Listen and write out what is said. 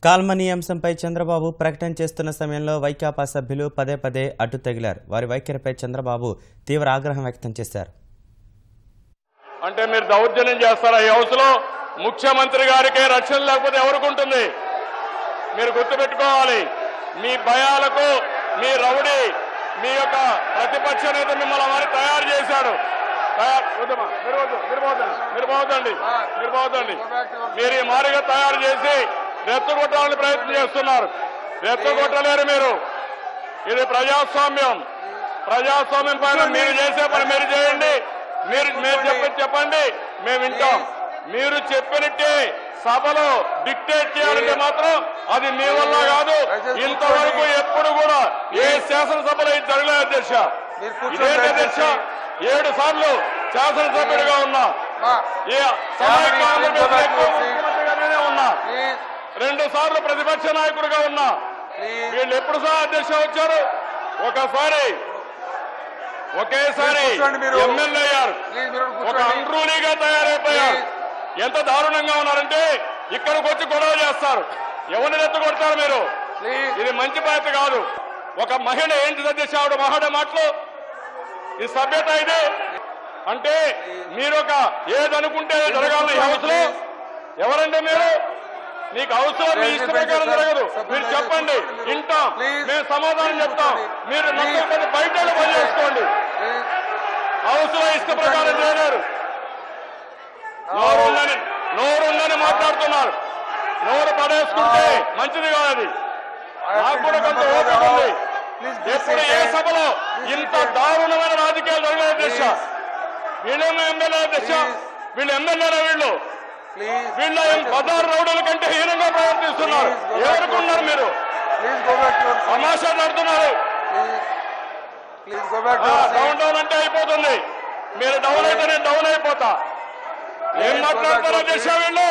Call money అంశంపై చంద్రబాబు ప్రకటన చేస్తున్న సమయంలో వైకాపా సభ్యులు పదే పదే అడ్డు తగిలారు. వారి వైఖరిపై చంద్రబాబు తీవ్ర ఆగ్రహం వ్యక్తం చేశారు. అంటే మీరు దౌర్జన్యం చేస్తారా? ఈ హౌస్ లో ముఖ్యమంత్రి గారికి రక్షణ లేకపోతే ఎవరికి ఉంటుంది? మీరు గుర్తుపెట్టుకోవాలి. మీ భయాలకు మీ రౌడీ మీ యొక్క ప్రతిపక్ష నేత మిమ్మల్ని మరి తయారు చేశాడు. మీరు పోవద్దండి. మీరు ఈ మారిగా తయారు చేసి రెచ్చగొట్టాలని ప్రయత్నం చేస్తున్నారు. రెచ్చగొట్టలేరు మీరు. ఇది ప్రజాస్వామ్యం. ప్రజాస్వామ్యం పైన మీరు చేసే పని మీరు చేయండి. మీరు చెప్పండి, మేము వింటాం. మీరు చెప్పినట్టే సభలో డిక్టేట్ చేయాలంటే మాత్రం అది మీ వల్ల కాదు. ఇంతవరకు ఎప్పుడు కూడా ఏ శాసనసభలో ఇది జరగలేదు అధ్యక్ష. ఇదేంటి అధ్యక్ష? 7 సార్లు శాసనసభ్యుడిగా ఉన్నా, ముఖ్యమంత్రిగానే ఉన్నా, 2 సార్లు ప్రతిపక్ష నాయకుడిగా ఉన్నా. వీళ్ళు ఎప్పుడు సార్ అధ్యక్ష వచ్చారు? ఒకేసారి ఎమ్మెల్యే అయ్యారు. ఒక అండ్రూలీగా తయారైపోయారు. ఎంత దారుణంగా ఉన్నారంటే ఇక్కడికి వచ్చి గొడవ చేస్తారు. ఎవరిని రెచ్చగొడతారు మీరు? ఇది మంచి పద్ధతి కాదు. ఒక మహిళ ఏంటి అధ్యక్ష ఆవిడ మహాడే మాటలు? ఈ సభ్యత ఇది అంటే మీరు ఏదనుకుంటే జరగాలని హౌస్ లో ఎవరంటే మీరు? నీకు హౌస్ లో మీ ఇష్ట ప్రకారం జరగదు. మీరు చెప్పండి, వింటాం, మేము సమాధానం చెప్తాం. మీరు నచ్చకపోతే బయట పని చేసుకోండి. హౌస్ లో ఇష్ట ప్రకారం చేయలేరు. నోరుందని మాట్లాడుతున్నారు. నోరు పడేసుకుంటే మంచిది కాదు. అది నాకు కూడా కొంత ఓపిక ఉంది. ఎప్పుడు ఏ సభలో ఇంత దారుణమైన రాజకీయాలు జరగలేదు దశ. వీళ్ళేమో ఎమ్మెల్యే దశ. వీళ్ళు ఎమ్మెల్యేనా? వీళ్ళ బజారు రౌడీల కంటే హీనంగా ప్రవర్తిస్తున్నారు. ఎవరుకున్నారు మీరు? తమాషా నడుతున్నారు. డౌన్ అంటే అయిపోతుంది. మీరు డౌన్ అయితే నేను డౌన్ అయిపోతా. ఏం మాట్లాడతారో దశ వీళ్ళు?